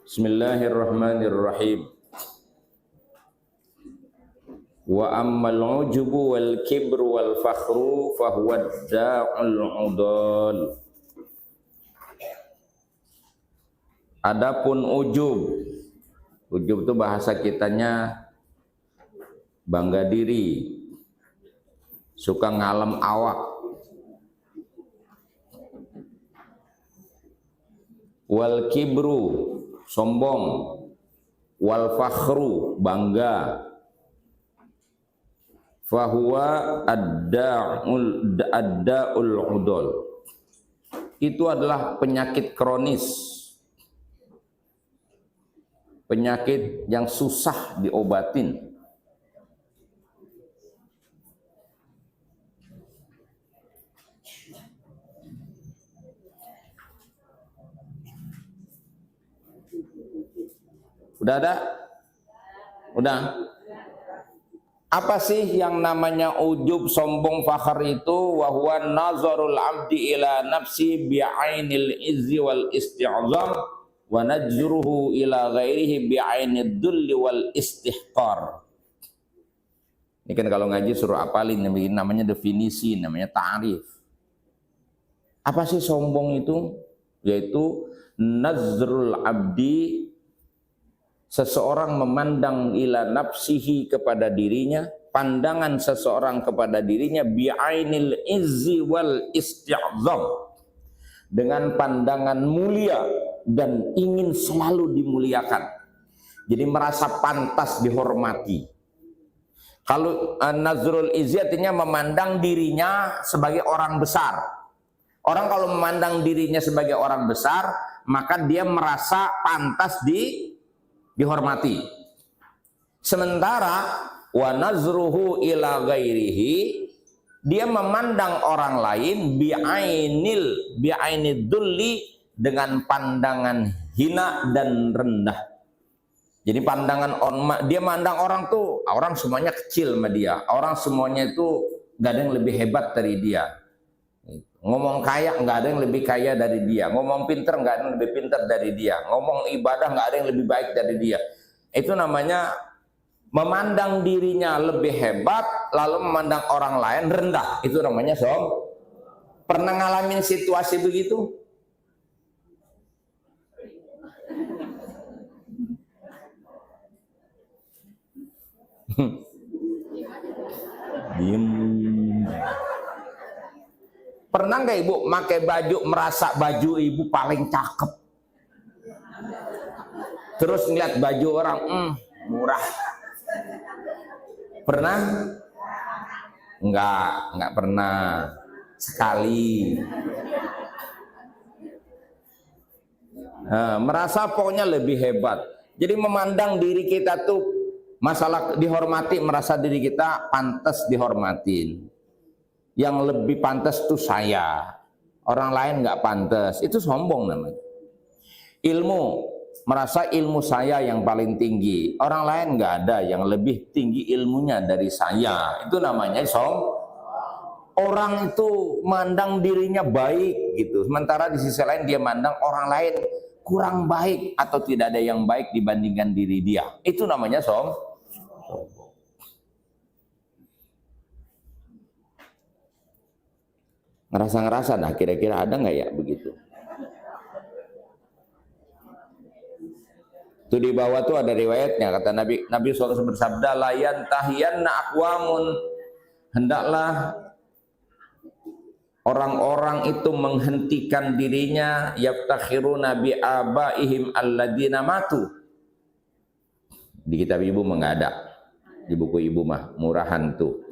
Bismillahirrahmanirrahim. Wa ammal ujubu wal kibru wal fakhru fahuwa da'ul udal. Adapun ujub itu bahasa kitanya bangga diri, suka ngalem awak. Wal kibru sombong, wal fakhru bangga, fahuwa ad-da'ul udol. Itu adalah penyakit kronis, penyakit yang susah diobatin. Udah ada? Udah? Apa sih yang namanya ujub, sombong, fakhar itu? Wa huwa nazarul abdi ila nafsi bi'ainil izzi wal isti'zam wa najruhu ila ghairihi bi'ainid dhulli wal istihqar. Ini kan kalau ngaji suruh apalin, namanya definisi, namanya ta'rif. Apa sih sombong itu? Yaitu nazrul abdi, seseorang memandang ila nafsihi kepada dirinya, pandangan seseorang kepada dirinya bi'ainil izzi wal isti'zam, dengan pandangan mulia dan ingin selalu dimuliakan. Jadi merasa pantas dihormati. Kalau nazrul izzi artinya memandang dirinya sebagai orang besar. Orang kalau memandang dirinya sebagai orang besar, maka dia merasa pantas dihormati. Sementara wa nazruhu ila ghairihi, dia memandang orang lain bi'ainid dhulli, dengan pandangan hina dan rendah. Jadi pandangan dia mandang orang tuh, orang semuanya kecil sama dia, orang semuanya itu gak ada yang lebih hebat dari dia. Ngomong kaya nggak ada yang lebih kaya dari dia, ngomong pinter nggak ada yang lebih pinter dari dia, ngomong ibadah nggak ada yang lebih baik dari dia. Itu namanya memandang dirinya lebih hebat lalu memandang orang lain rendah. Itu namanya sombong. Pernah ngalamin situasi begitu? Diem. Pernah nggak ibu pakai baju, merasa baju ibu paling cakep, terus ngeliat baju orang murah? Pernah? Enggak pernah. Sekali. Merasa pokoknya lebih hebat. Jadi memandang diri kita tuh masalah dihormati, merasa diri kita pantas dihormatin. Yang lebih pantas tuh saya, orang lain nggak pantas. Itu sombong namanya. Ilmu, merasa ilmu saya yang paling tinggi, orang lain nggak ada yang lebih tinggi ilmunya dari saya. Itu namanya sombong. Orang itu mandang dirinya baik gitu, sementara di sisi lain dia mandang orang lain kurang baik atau tidak ada yang baik dibandingkan diri dia. Itu namanya sombong. Ngerasa dah, kira-kira ada nggak ya begitu? Itu di bawah tuh ada riwayatnya, kata Nabi SAW bersabda, la yantahiyanna aqwamun, hendaklah orang-orang itu menghentikan dirinya, yaftakhiruna bi abaihim alladina matu. Di kitab ibu mah nggak ada, di buku ibu mah murahan tuh.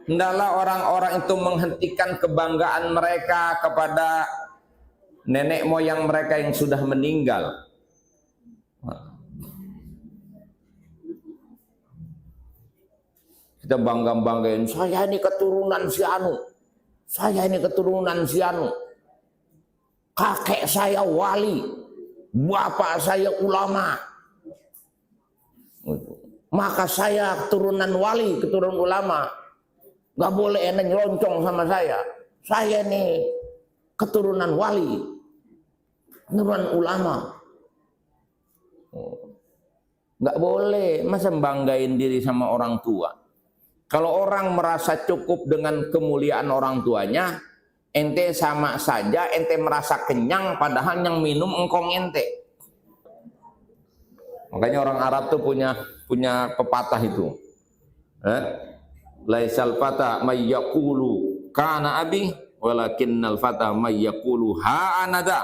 Hendaklah orang-orang itu menghentikan kebanggaan mereka kepada nenek moyang mereka yang sudah meninggal. Kita bangga-banggain, saya ini keturunan si anu, saya ini keturunan si anu, kakek saya wali, bapak saya ulama, maka saya keturunan wali, keturunan ulama. Gak boleh eneng loncong sama saya ini keturunan wali. Nuruan ulama. Nggak boleh, masa banggain diri sama orang tua. Kalau orang merasa cukup dengan kemuliaan orang tuanya, ente sama saja, ente merasa kenyang, padahal yang minum engkong ente. Makanya orang Arab tuh punya pepatah itu. Laisal fata may yaqulu kana abi walakinnal fata may yaqulu ha anada.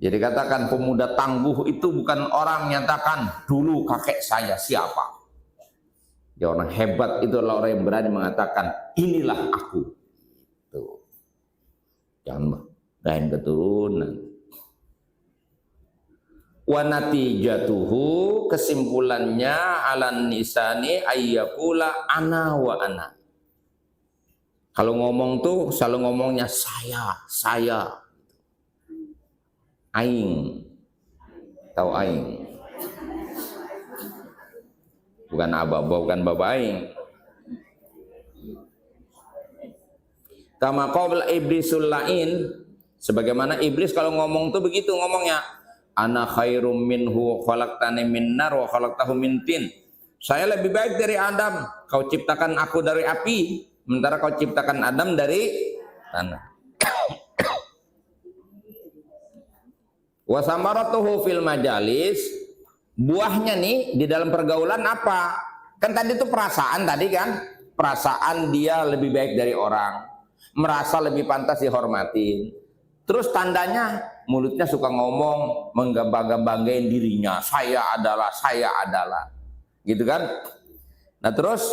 Jadi katakan pemuda tangguh itu bukan orang menyatakan dulu kakek saya siapa. Ya, orang hebat itu adalah orang yang berani mengatakan inilah aku. Tuh. Jangan lain keturunan. Wa natijatuhu, kesimpulannya alan nisani ayyakula ana wa ana. Kalau ngomong tuh selalu ngomongnya saya. Aing. Tahu aing. Bukan bukan baba aing. Kama qabla iblisul lain, sebagaimana iblis kalau ngomong tuh begitu ngomongnya. Ana khairum minhu khalaqtani min nar wa khalaqtahu min tin. Saya lebih baik dari Adam, kau ciptakan aku dari api, sementara kau ciptakan Adam dari tanah. Wa samaratuhu fil majalis, buahnya nih di dalam pergaulan apa? Kan tadi itu perasaan tadi kan? Perasaan dia lebih baik dari orang, merasa lebih pantas dihormatin. Terus tandanya mulutnya suka ngomong, menggambang-gambangin dirinya, saya adalah. Gitu kan? Nah, terus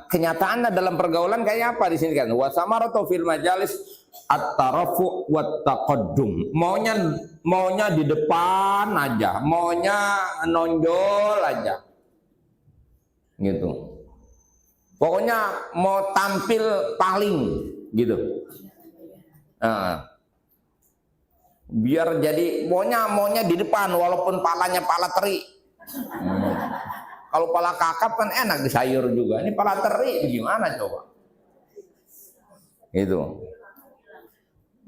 kenyataannya dalam pergaulan kayak apa di sini kan? Wa samaratu fil majalis at-tarafu wat taqaddum. Maunya di depan aja, maunya nonjol aja. Gitu. Pokoknya mau tampil paling gitu. Biar jadi maunya di depan walaupun palanya pala teri. Kalau pala kakap kan enak disayur juga. Ini pala teri gimana coba? Itu.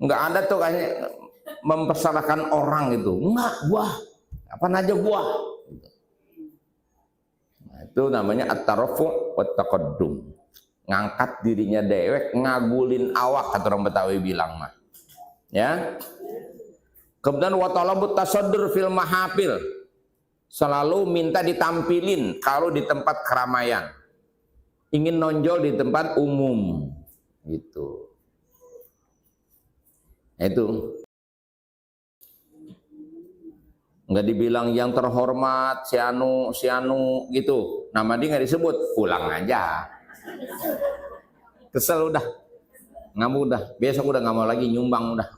Enggak ada tuh kayaknya mempersalakan orang itu. Enggak, buah. Apa aja buah. Nah, itu namanya at-tarafu' wat taqaddum. Ngangkat dirinya dewek, ngagulin awak kata orang Betawi bilang mah. Ya. Kemudian wa talabut tasaddur fil mahafil. Selalu minta ditampilin kalau di tempat keramaian. Ingin nonjol di tempat umum. Gitu. Itu. Enggak dibilang yang terhormat, si anu gitu. Nama dia nggak disebut, pulang aja. Kesel udah. Nggak mau udah. Besok udah nggak mau lagi nyumbang udah.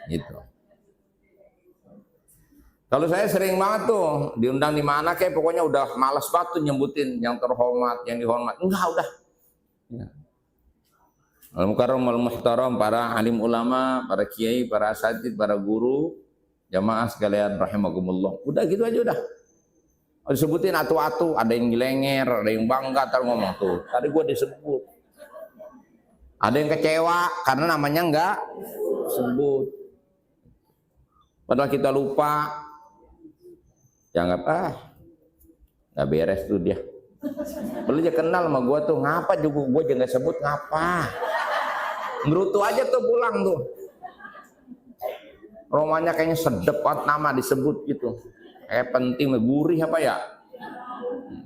Gitu. Kalau saya sering banget tuh diundang di mana kayak pokoknya udah malas banget tuh nyebutin yang terhormat, yang dihormat. Enggak udah. Ya. Al-mukarram al-muhtaram, para alim ulama, para kiai, para asatidz, para guru, jamaah sekalian rahimakumullah. Udah gitu aja udah. Disebutin atu-atu, ada yang ngilenger, ada yang bangga tar ngomong tuh. Tadi gua disebut. Ada yang kecewa karena namanya enggak sebut. Padahal kita lupa. Jangan nggak beres tuh dia. Perlu aja kenal sama gua tuh, ngapa juga gua jangan sebut ngapa. Ngerutu aja tuh pulang tuh. Romanya kayaknya sedep banget nama disebut gitu. Kayak penting, gurih apa ya.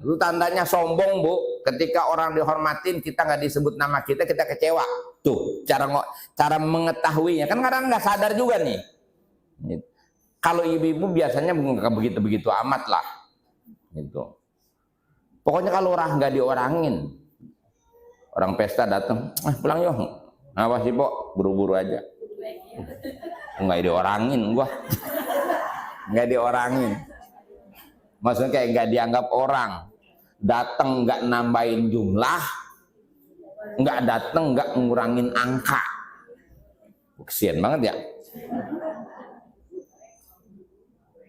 Itu tandanya sombong bu. Ketika orang dihormatin kita nggak disebut nama kita kecewa. Tuh cara mengetahuinya kan kadang nggak sadar juga nih. Gitu. Kalau ibu-ibu biasanya nggak begitu amat lah, gitu. Pokoknya kalau orang nggak diorangin, orang pesta datang, pulang yuk, apa sih pok, buru-buru aja, nggak diorangin gua, nggak diorangin, maksudnya kayak nggak dianggap orang, datang nggak nambahin jumlah, nggak datang nggak ngurangin angka, kesian banget ya.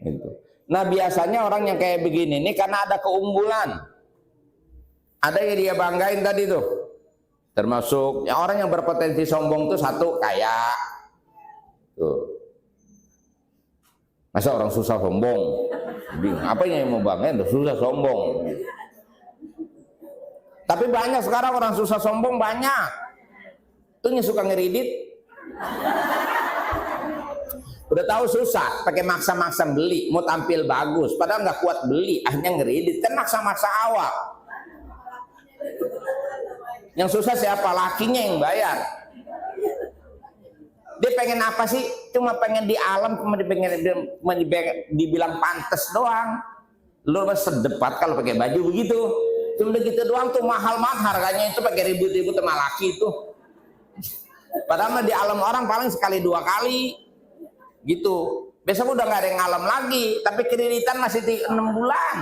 Gitu. Nah biasanya orang yang kayak begini ini karena ada keunggulan, ada yang dia banggain tadi tuh, termasuk ya, orang yang berpotensi sombong tuh satu kaya, tuh Masa orang susah sombong? Apa yang mau banggain? Susah sombong. Tapi banyak sekarang orang susah sombong banyak. Tuh yang suka ngeridit. Udah tahu susah, pakai maksa-maksa beli, mau tampil bagus, padahal nggak kuat beli, akhirnya ngeridit, kan maksa-maksa awal. Yang susah siapa? Lakinya yang bayar. Dia pengen apa sih? Cuma pengen di alam, cuma dibilang pantes doang. Lu sedepat kalau pakai baju begitu. Cuma begitu doang tuh mahal banget harganya itu, pakai ribut-ribut sama laki itu. Padahal di alam orang paling sekali 2 kali gitu. Besok udah nggak ada yang alam lagi, tapi kreditan masih 6 bulan.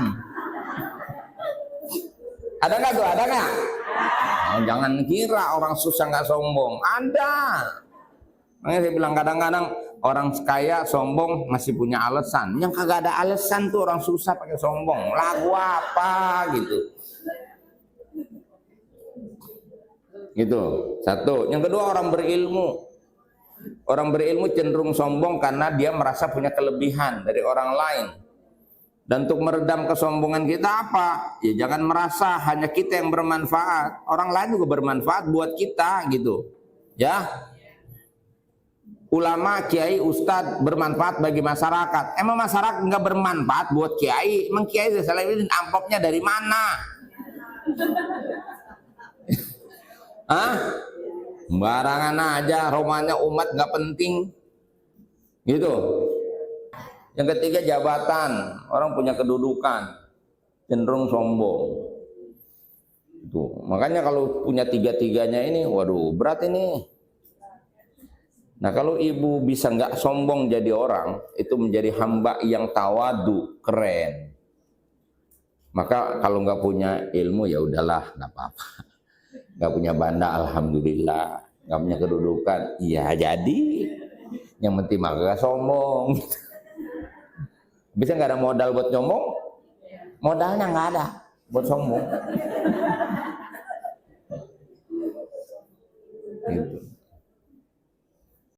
Ada nggak tuh? Ada nggak? Oh, jangan kira orang susah nggak sombong. Ada. Makanya saya bilang kadang-kadang orang kaya sombong masih punya alasan. Yang kagak ada alasan tuh orang susah pakai sombong. Lagu apa gitu. Gitu. Satu. Yang kedua orang berilmu. Orang berilmu cenderung sombong karena dia merasa punya kelebihan dari orang lain. Dan untuk meredam kesombongan kita apa? Ya jangan merasa hanya kita yang bermanfaat. Orang lain juga bermanfaat buat kita gitu. Ya. Ulama, kiai, ustadz bermanfaat bagi masyarakat. Emang masyarakat nggak bermanfaat buat kiai? Emang kiai Salahuddin amplopnya dari mana? Hah? Barangan aja, romanya umat nggak penting. Gitu. Yang ketiga jabatan, orang punya kedudukan, cenderung sombong. Itu. Makanya kalau punya tiga-tiganya ini, waduh berat ini. Nah kalau ibu bisa nggak sombong jadi orang, itu menjadi hamba yang tawadu, keren. Maka kalau nggak punya ilmu ya udahlah, nggak apa-apa. Nggak punya banda, alhamdulillah. Nggak punya kedudukan, iya jadi. Yang penting mah nggak sombong. Bisa nggak ada modal buat nyombong? Modalnya nggak ada buat sombong. Gitu.